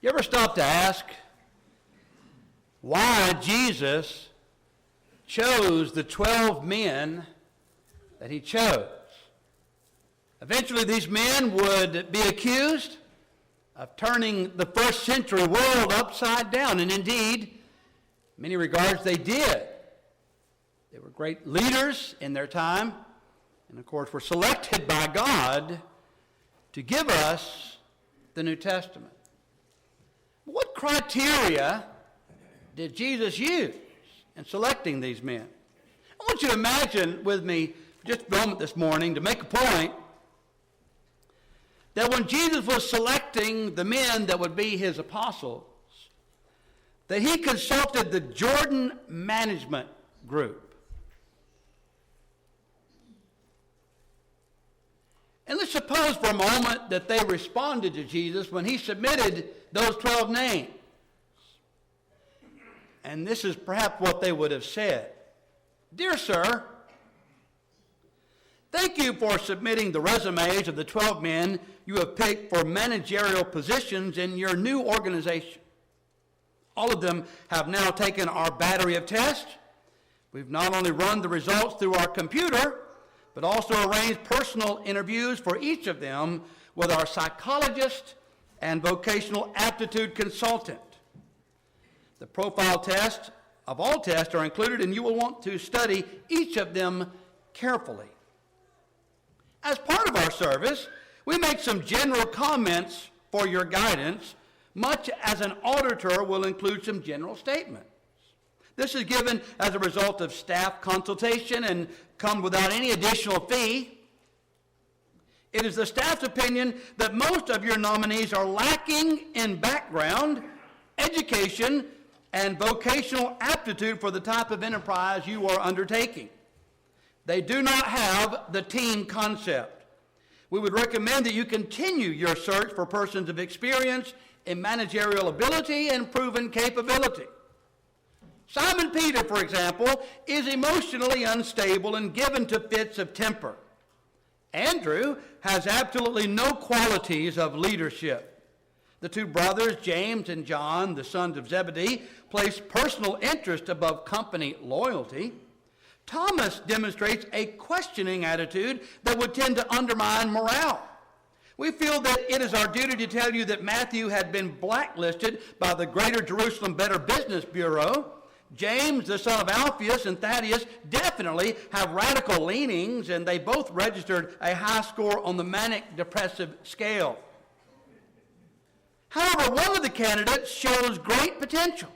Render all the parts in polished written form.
You ever stop to ask why Jesus chose the 12 men that he chose? Eventually these men would be accused of turning the first century world upside down, and indeed, in many regards they did. They were great leaders in their time, and of course were selected by God to give us the New Testament. What criteria did Jesus use in selecting these men? I want you to imagine with me just a moment this morning to make a point that when Jesus was selecting the men that would be his apostles, that he consulted the Jordan Management Group. And let's suppose for a moment that they responded to Jesus when he submitted those 12 names. And this is perhaps what they would have said. Dear sir, thank you for submitting the resumes of the 12 men you have picked for managerial positions in your new organization. All of them have now taken our battery of tests. We've not only run the results through our computer, but also arranged personal interviews for each of them with our psychologist and vocational aptitude consultant. The profile test of all tests are included, and you will want to study each of them carefully. As part of our service, we make some general comments for your guidance, much as an auditor will include some general statements. This is given as a result of staff consultation and comes without any additional fee. It is the staff's opinion that most of your nominees are lacking in background, education, and vocational aptitude for the type of enterprise you are undertaking. They do not have the team concept. We would recommend that you continue your search for persons of experience in managerial ability and proven capability. Simon Peter, for example, is emotionally unstable and given to fits of temper. Andrew has absolutely no qualities of leadership. The two brothers, James and John, the sons of Zebedee, place personal interest above company loyalty. Thomas demonstrates a questioning attitude that would tend to undermine morale. We feel that it is our duty to tell you that Matthew had been blacklisted by the Greater Jerusalem Better Business Bureau. James, the son of Alphaeus, and Thaddeus definitely have radical leanings, and they both registered a high score on the manic-depressive scale. However, one of the candidates shows great potential.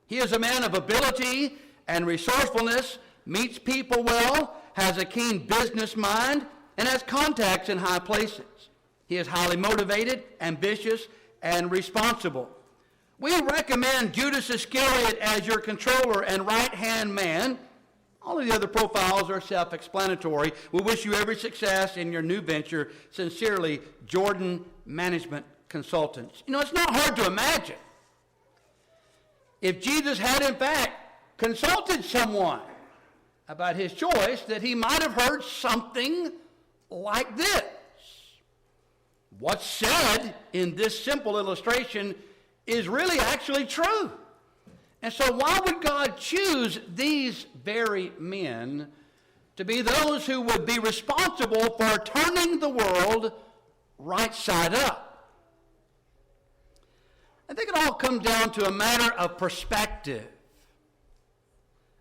He is a man of ability and resourcefulness, meets people well, has a keen business mind, and has contacts in high places. He is highly motivated, ambitious, and responsible. We recommend Judas Iscariot as your controller and right-hand man. All of the other profiles are self-explanatory. We wish you every success in your new venture. Sincerely, Jordan Management Consultants. You know, it's not hard to imagine if Jesus had, in fact, consulted someone about his choice, that he might have heard something like this. What's said in this simple illustration is really actually true. And so why would God choose these very men to be those who would be responsible for turning the world right side up? I think it all comes down to a matter of perspective,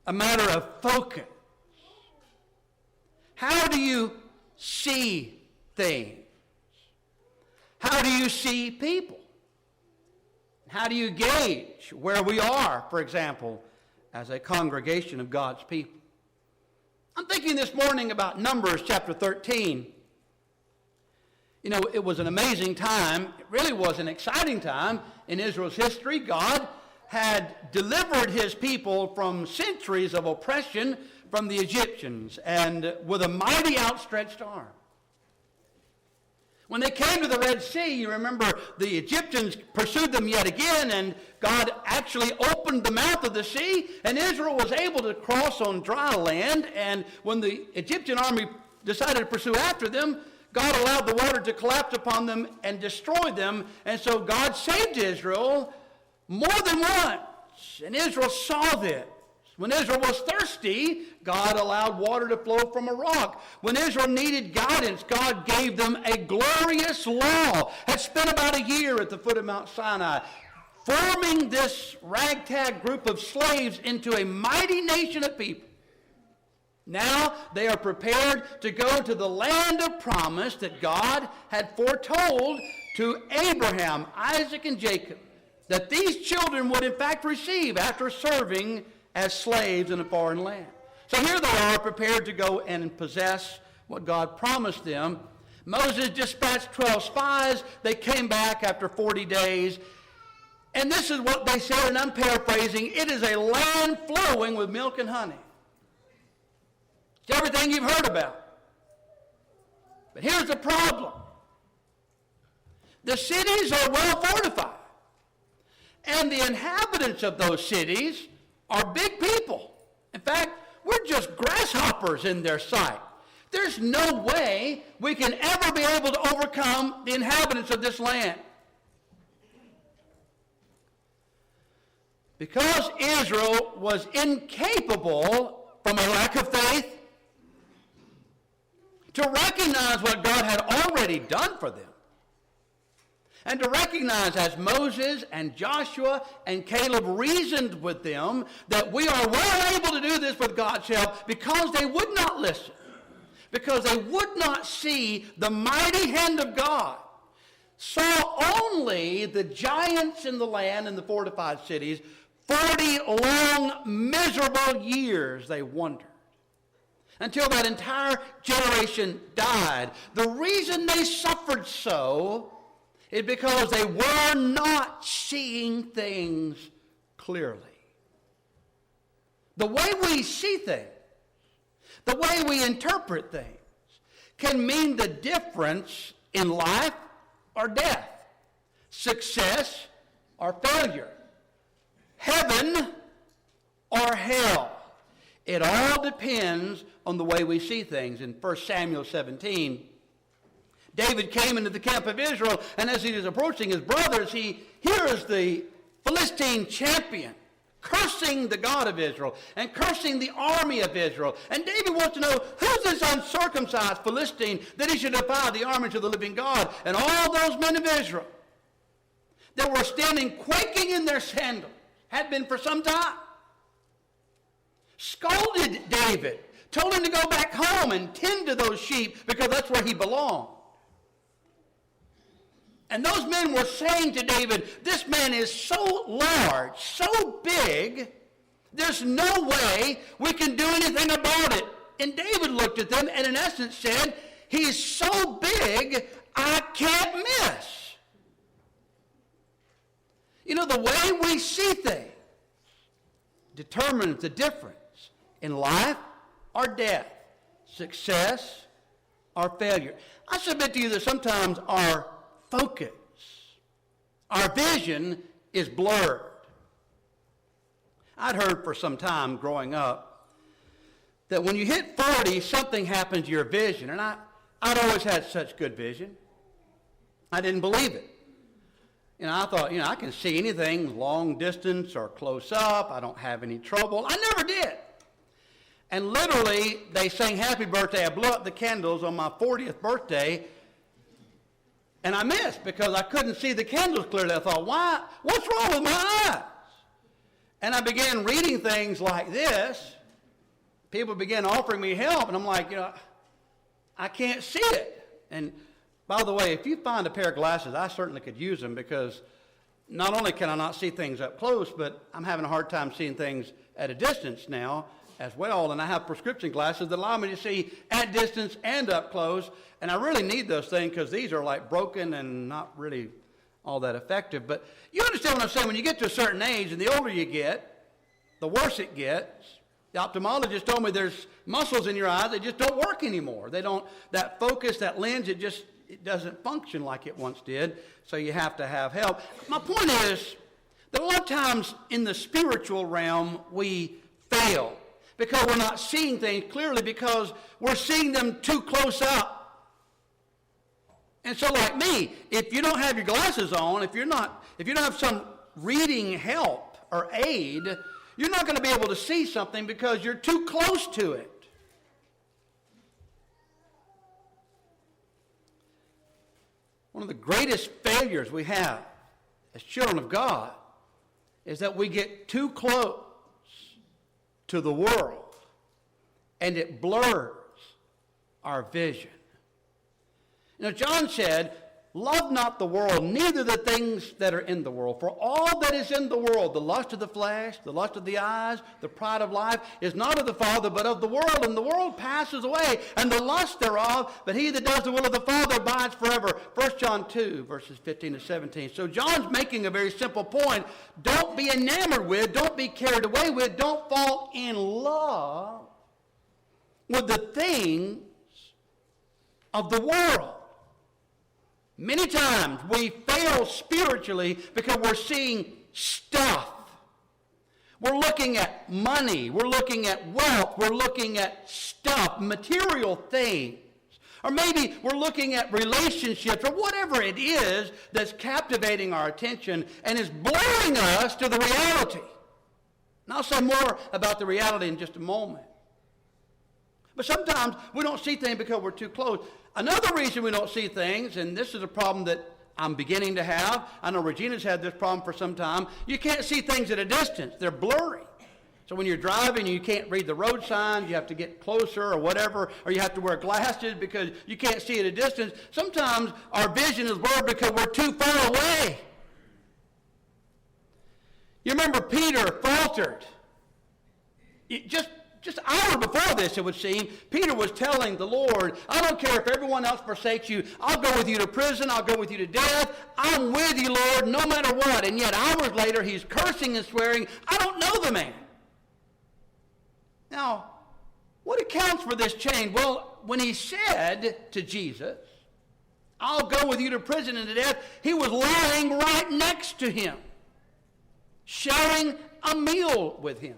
a matter of focus. How do you see things? How do you see people? How do you gauge where we are, for example, as a congregation of God's people? I'm thinking this morning about Numbers chapter 13. You know, it was an amazing time. It really was an exciting time in Israel's history. God had delivered his people from centuries of oppression from the Egyptians, and with a mighty outstretched arm. When they came to the Red Sea, you remember the Egyptians pursued them yet again, and God actually opened the mouth of the sea, and Israel was able to cross on dry land. And when the Egyptian army decided to pursue after them, God allowed the water to collapse upon them and destroy them. And so God saved Israel more than once. And Israel saw this. When Israel was thirsty, God allowed water to flow from a rock. When Israel needed guidance, God gave them a glorious law. Had spent about a year at the foot of Mount Sinai, forming this ragtag group of slaves into a mighty nation of people. Now they are prepared to go to the land of promise that God had foretold to Abraham, Isaac, and Jacob, that these children would in fact receive after serving as slaves in a foreign land. So here they are, prepared to go and possess what God promised them. Moses dispatched 12 spies. They came back after 40 days. And this is what they said, and I'm paraphrasing, it is a land flowing with milk and honey. It's everything you've heard about. But here's the problem. The cities are well fortified. And the inhabitants of those cities are big people. In fact, we're just grasshoppers in their sight. There's no way we can ever be able to overcome the inhabitants of this land. Because Israel was incapable, from a lack of faith, to recognize what God had already done for them. And to recognize, as Moses and Joshua and Caleb reasoned with them, that we are well able to do this with God's help, because they would not listen. Because they would not see the mighty hand of God. Saw only the giants in the land and the fortified cities. 40 long, miserable years they wandered, until that entire generation died. The reason they suffered so is because they were not seeing things clearly. The way we see things, the way we interpret things, can mean the difference in life or death, success or failure, heaven or hell. It all depends on the way we see things. In 1 Samuel 17, David came into the camp of Israel, and as he was approaching his brothers, he hears the Philistine champion cursing the God of Israel and cursing the army of Israel. And David wants to know, who's this uncircumcised Philistine that he should defy the armies of the living God? And all those men of Israel that were standing quaking in their sandals, had been for some time, scolded David, told him to go back home and tend to those sheep because that's where he belonged. And those men were saying to David, this man is so large, so big, there's no way we can do anything about it. And David looked at them and in essence said, he's so big, I can't miss. You know, the way we see things determines the difference in life or death, success or failure. I submit to you that sometimes our focus, our vision is blurred. I'd heard for some time growing up that when you hit 40, something happens to your vision. And I'd always had such good vision. I didn't believe it. I thought, I can see anything long distance or close up. I don't have any trouble. I never did. And literally, they sang happy birthday. I blew up the candles on my 40th birthday. And I missed because I couldn't see the candles clearly. I thought, why? What's wrong with my eyes? And I began reading things like this. People began offering me help. And I'm like, I can't see it. And by the way, if you find a pair of glasses, I certainly could use them because not only can I not see things up close, but I'm having a hard time seeing things at a distance now as well. And I have prescription glasses that allow me to see at distance and up close. And I really need those things because these are like broken and not really all that effective. But you understand what I'm saying? When you get to a certain age and the older you get, the worse it gets. The ophthalmologist told me there's muscles in your eyes that just don't work anymore. They don't, that focus, that lens, it doesn't function like it once did, so you have to have help. My point is that a lot of times in the spiritual realm, we fail because we're not seeing things clearly because we're seeing them too close up. And so like me, if you don't have your glasses on, if you don't have some reading help or aid, you're not going to be able to see something because you're too close to it. One of the greatest failures we have as children of God is that we get too close to the world and it blurs our vision. John said, "Love not the world, neither the things that are in the world. For all that is in the world, the lust of the flesh, the lust of the eyes, the pride of life, is not of the Father, but of the world. And the world passes away, and the lust thereof, but he that does the will of the Father abides forever." 1 John 2, verses 15 to 17. So John's making a very simple point. Don't be enamored with, don't be carried away with, don't fall in love with the things of the world. Many times we fail spiritually because we're seeing stuff. We're looking at money. We're looking at wealth. We're looking at stuff, material things. Or maybe we're looking at relationships or whatever it is that's captivating our attention and is blurring us to the reality. And I'll say more about the reality in just a moment. But sometimes we don't see things because we're too close. Another reason we don't see things, and this is a problem that I'm beginning to have. I know Regina's had this problem for some time. You can't see things at a distance. They're blurry. So when you're driving and you can't read the road signs, you have to get closer or whatever, or you have to wear glasses because you can't see at a distance. Sometimes our vision is blurred because we're too far away. You remember Peter faltered. Just hours before this, it would seem, Peter was telling the Lord, "I don't care if everyone else forsakes you. I'll go with you to prison. I'll go with you to death. I'm with you, Lord, no matter what." And yet hours later, he's cursing and swearing, "I don't know the man." Now, what accounts for this change? Well, when he said to Jesus, "I'll go with you to prison and to death," he was lying right next to him, sharing a meal with him.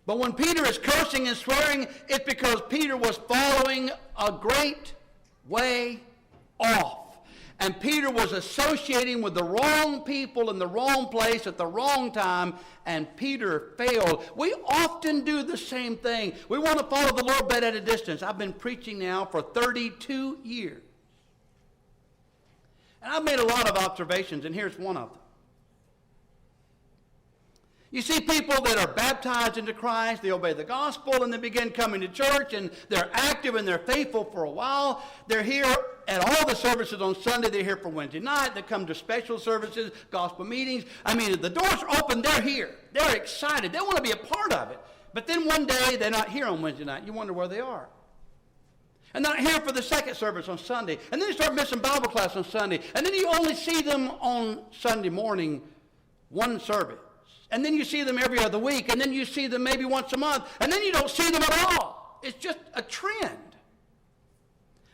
But when Peter is cursing and swearing, it's because Peter was following a great way off. And Peter was associating with the wrong people in the wrong place at the wrong time, and Peter failed. We often do the same thing. We want to follow the Lord but at a distance. I've been preaching now for 32 years. And I've made a lot of observations, and here's one of them. You see people that are baptized into Christ, they obey the gospel, and they begin coming to church, and they're active and they're faithful for a while. They're here at all the services on Sunday. They're here for Wednesday night. They come to special services, gospel meetings. I mean, the doors are open. They're here. They're excited. They want to be a part of it. But then one day, they're not here on Wednesday night. You wonder where they are. And they're not here for the second service on Sunday. And then you start missing Bible class on Sunday. And then you only see them on Sunday morning, one service. And then you see them every other week, and then you see them maybe once a month, and then you don't see them at all. It's just a trend.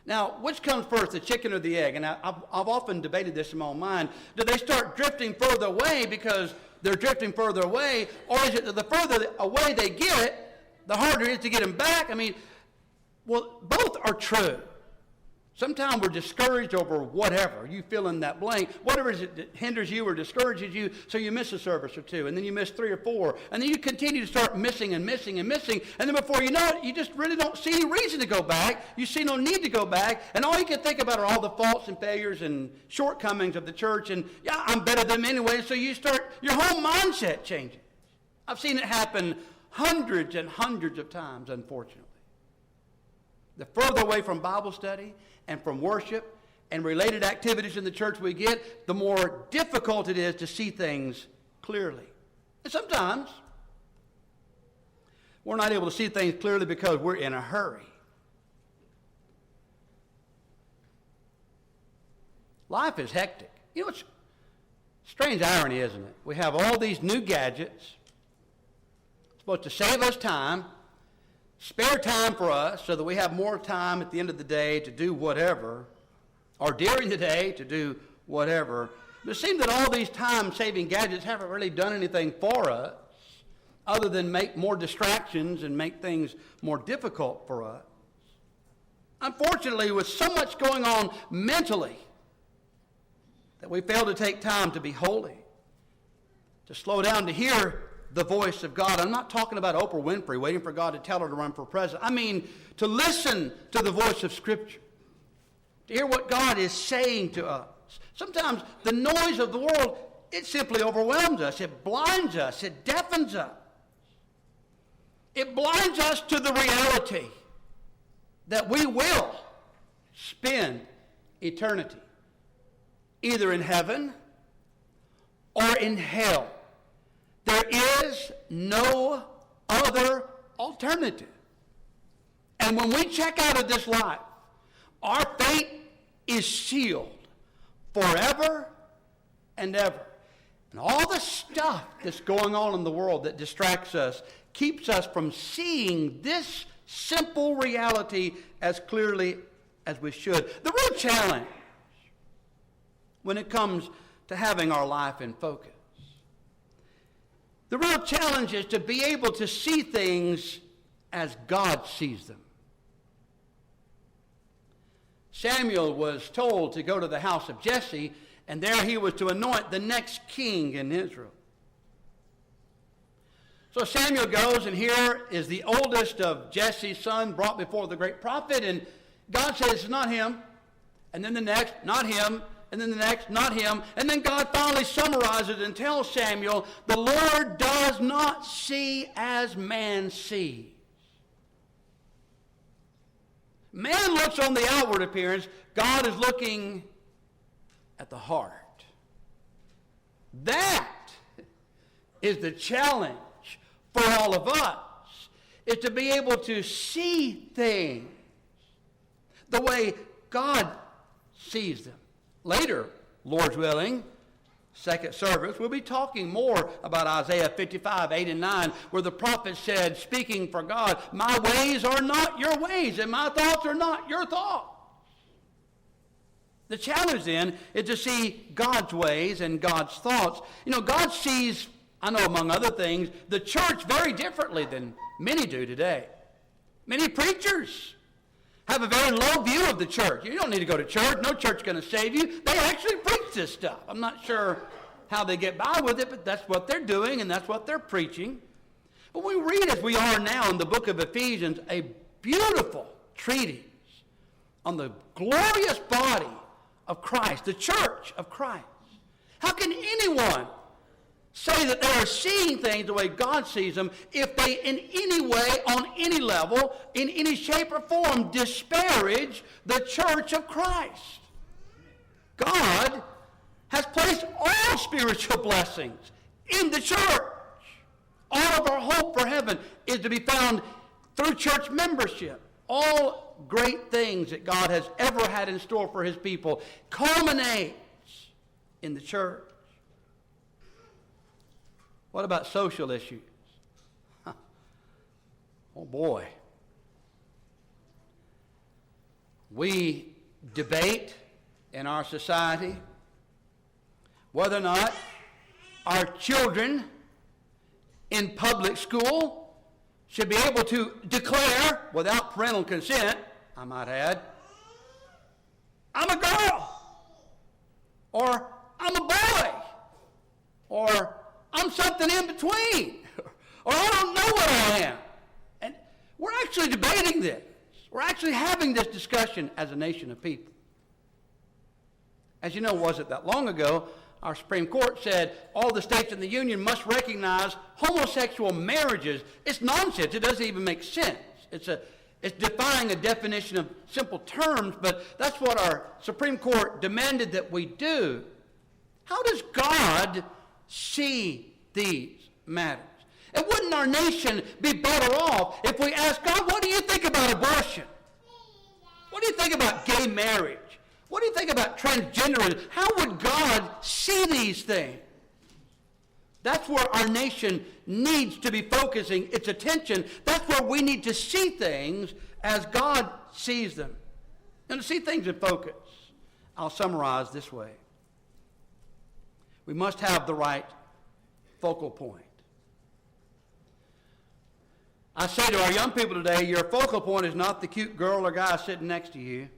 Now, which comes first, the chicken or the egg? And I've often debated this in my own mind. Do they start drifting further away because they're drifting further away, or is it that the further away they get, the harder it is to get them back? I mean, well, both are true. Sometimes we're discouraged over whatever. You fill in that blank. Whatever it is that hinders you or discourages you, so you miss a service or two, and then you miss 3 or 4, and then you continue to start missing and missing and missing, and then before you know it, you just really don't see any reason to go back. You see no need to go back, and all you can think about are all the faults and failures and shortcomings of the church, and yeah, I'm better than them anyway, so you start, your whole mindset changes. I've seen it happen hundreds and hundreds of times, unfortunately. The further away from Bible study and from worship and related activities in the church we get, the more difficult it is to see things clearly. And sometimes we're not able to see things clearly because we're in a hurry. Life is hectic. You know, it's strange irony, isn't it? We have all these new gadgets supposed to save us time, spare time for us so that we have more time at the end of the day to do whatever, or during the day to do whatever. But it seems that all these time-saving gadgets haven't really done anything for us other than make more distractions and make things more difficult for us. Unfortunately, with so much going on mentally, that we fail to take time to be holy, to slow down to hear the voice of God. I'm not talking about Oprah Winfrey waiting for God to tell her to run for president. I mean to listen to the voice of Scripture, to hear what God is saying to us. Sometimes the noise of the world, it simply overwhelms us. It blinds us. It deafens us. It blinds us to the reality that we will spend eternity either in heaven or in hell. There is no other alternative. And when we check out of this life, our fate is sealed forever and ever. And all the stuff that's going on in the world that distracts us keeps us from seeing this simple reality as clearly as we should. The real challenge when it comes to having our life in focus, the real challenge is to be able to see things as God sees them. Samuel was told to go to the house of Jesse, and there he was to anoint the next king in Israel. So Samuel goes, and here is the oldest of Jesse's son brought before the great prophet, and God says, it's not him. And then the next, not him. And then the next, not him. And then God finally summarizes and tells Samuel, the Lord does not see as man sees. Man looks on the outward appearance. God is looking at the heart. That is the challenge for all of us, is to be able to see things the way God sees them. Later, Lord's willing, second service, we'll be talking more about Isaiah 55, 8 and 9, where the prophet said, speaking for God, my ways are not your ways, and my thoughts are not your thoughts. The challenge then is to see God's ways and God's thoughts. You know, God sees, I know among other things, the church very differently than many do today. Many preachers have a very low view of the church. You don't need to go to church. No church is going to save you. They actually preach this stuff. I'm not sure how they get by with it, but that's what they're doing and that's what they're preaching. But we read, as we are now in the book of Ephesians, a beautiful treatise on the glorious body of Christ, the church of Christ. How can anyone say that they are seeing things the way God sees them if they in any way, on any level, in any shape or form, disparage the church of Christ? God has placed all spiritual blessings in the church. All of our hope for heaven is to be found through church membership. All great things that God has ever had in store for his people culminates in the church. What about social issues? Oh boy. We debate in our society whether or not our children in public school should be able to declare, without parental consent, I might add, I'm a girl, or I'm a boy, or I'm something in between, or I don't know what I am. And we're actually debating this. We're actually having this discussion as a nation of people. As you know, wasn't that long ago, our Supreme Court said all the states in the Union must recognize homosexual marriages. It's nonsense. It doesn't even make sense. It's defying a definition of simple terms, but that's what our Supreme Court demanded that we do. How does God see these matters? And wouldn't our nation be better off if we asked God, what do you think about abortion? What do you think about gay marriage? What do you think about transgenderism? How would God see these things? That's where our nation needs to be focusing its attention. That's where we need to see things as God sees them. And to see things in focus, I'll summarize this way. We must have the right focal point. I say to our young people today, your focal point is not the cute girl or guy sitting next to you.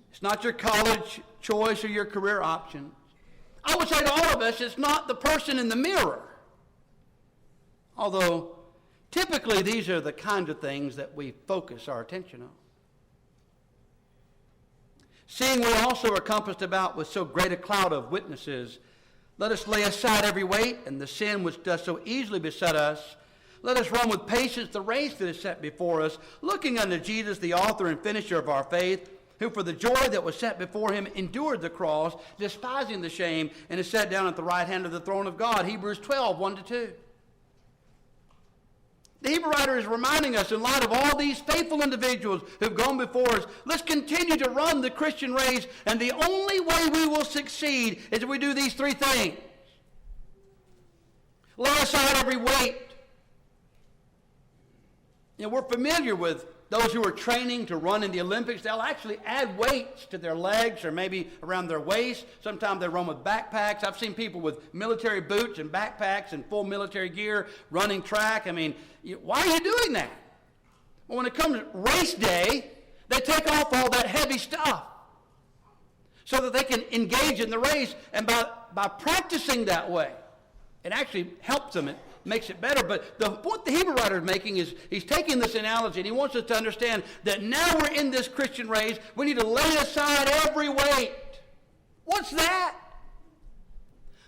It's not your college choice or your career options. I would say to all of us, it's not the person in the mirror. Although, typically, these are the kinds of things that we focus our attention on. Seeing we also are compassed about with so great a cloud of witnesses, let us lay aside every weight and the sin which does so easily beset us. Let us run with patience the race that is set before us, looking unto Jesus, the author and finisher of our faith, who for the joy that was set before him endured the cross, despising the shame, and is set down at the right hand of the throne of God. Hebrews 12, 1-2. The Hebrew writer is reminding us, in light of all these faithful individuals who've gone before us, let's continue to run the Christian race, and the only way we will succeed is if we do these three things. Lay aside every weight. You know, we're familiar with those who are training to run in the Olympics. They'll actually add weights to their legs or maybe around their waist. Sometimes they run with backpacks. I've seen people with military boots and backpacks and full military gear running track. I mean, why are you doing that? Well, when it comes to race day, they take off all that heavy stuff so that they can engage in the race. And by practicing that way, it actually helps them. It makes it better. But the point the Hebrew writer is making is he's taking this analogy and he wants us to understand that now we're in this Christian race. We need to lay aside every weight. What's that?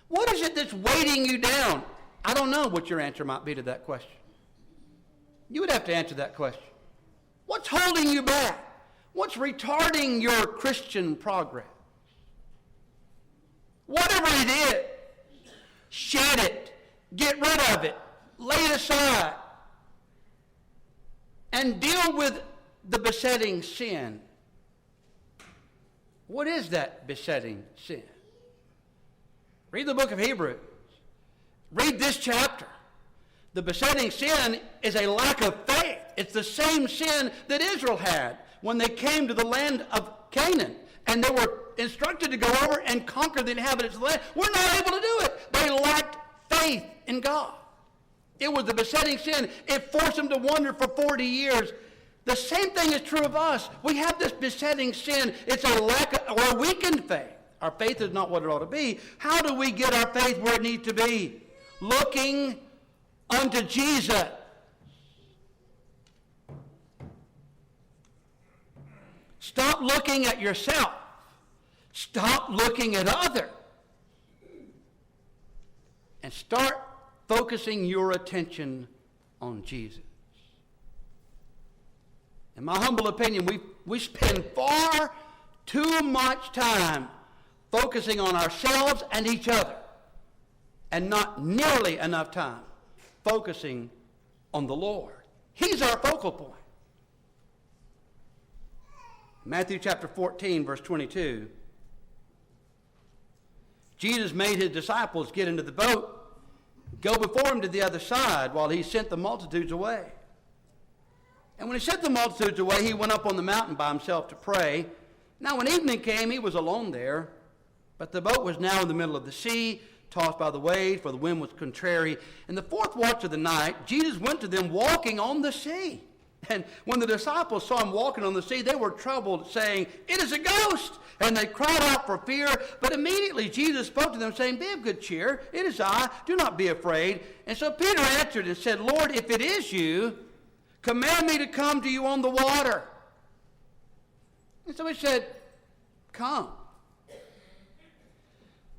What is it that's weighting you down? I don't know what your answer might be to that question. You would have to answer that question. What's holding you back? What's retarding your Christian progress? Whatever it is, shed it. Get rid of it. Lay it aside. And deal with the besetting sin. What is that besetting sin? Read the book of Hebrews. Read this chapter. The besetting sin is a lack of faith. It's the same sin that Israel had when they came to the land of Canaan. And they were instructed to go over and conquer the inhabitants of the land. We're not able to do it. They lacked faith in God. It was the besetting sin. It forced them to wander for 40 years. The same thing is true of us. We have this besetting sin. It's a lack of, or a weakened faith. Our faith is not what it ought to be. How do we get our faith where it needs to be? Looking unto Jesus. Stop looking at yourself. Stop looking at others. And start focusing your attention on Jesus. In my humble opinion, we spend far too much time focusing on ourselves and each other, and not nearly enough time focusing on the Lord. He's our focal point. Matthew chapter 14, verse 22. Jesus made his disciples get into the boat, go before him to the other side while he sent the multitudes away. And when he sent the multitudes away, he went up on the mountain by himself to pray. Now when evening came, he was alone there, but the boat was now in the middle of the sea, tossed by the waves, for the wind was contrary. In the fourth watch of the night, Jesus went to them walking on the sea. And when the disciples saw him walking on the sea, they were troubled, saying, "It is a ghost!" And they cried out for fear. But immediately Jesus spoke to them, saying, "Be of good cheer. It is I. Do not be afraid." And so Peter answered and said, "Lord, if it is you, command me to come to you on the water." And so he said, "Come."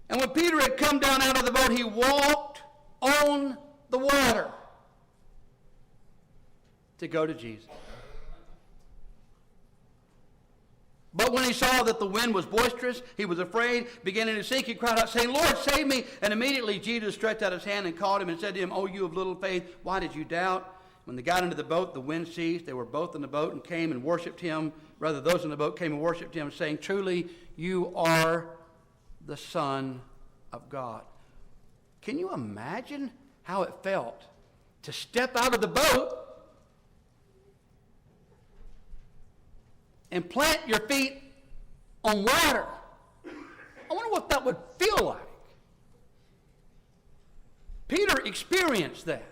And when Peter had come down out of the boat, he walked on the water to go to Jesus. But when he saw that the wind was boisterous, he was afraid, beginning to sink. He cried out, saying, "Lord, save me." And immediately Jesus stretched out his hand and caught him and said to him, "O you of little faith, why did you doubt?" When they got into the boat, the wind ceased. They were both in the boat and came and worshipped him. Rather, those in the boat came and worshipped him, saying, "Truly, you are the Son of God." Can you imagine how it felt to step out of the boat and plant your feet on water? I wonder what that would feel like. Peter experienced that.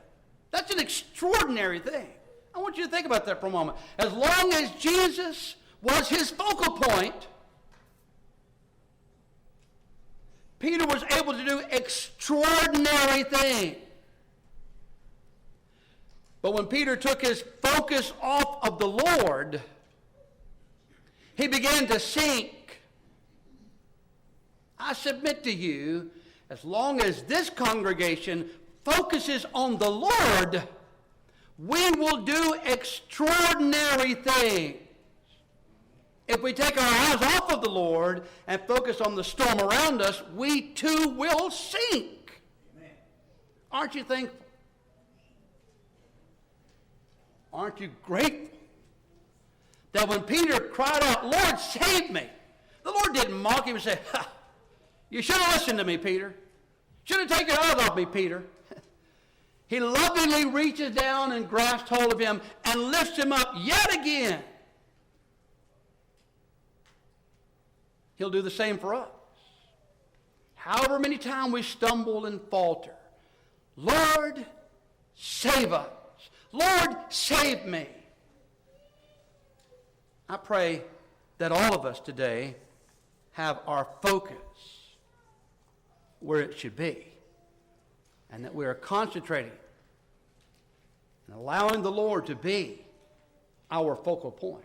That's an extraordinary thing. I want you to think about that for a moment. As long as Jesus was his focal point, Peter was able to do extraordinary things. But when Peter took his focus off of the Lord, he began to sink. I submit to you, as long as this congregation focuses on the Lord, we will do extraordinary things. If we take our eyes off of the Lord and focus on the storm around us, we too will sink. Amen. Aren't you thankful? Aren't you grateful that when Peter cried out, "Lord, save me," the Lord didn't mock him and say, "Ha, you should have listened to me, Peter. Should have taken your eyes off me, Peter." He lovingly reaches down and grasps hold of him and lifts him up yet again. He'll do the same for us. However many times we stumble and falter, Lord, save us. Lord, save me. I pray that all of us today have our focus where it should be, and that we are concentrating and allowing the Lord to be our focal point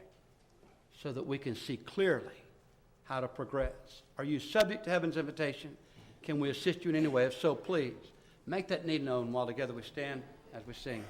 so that we can see clearly how to progress. Are you subject to heaven's invitation? Can we assist you in any way? If so, please make that need known while together we stand as we sing.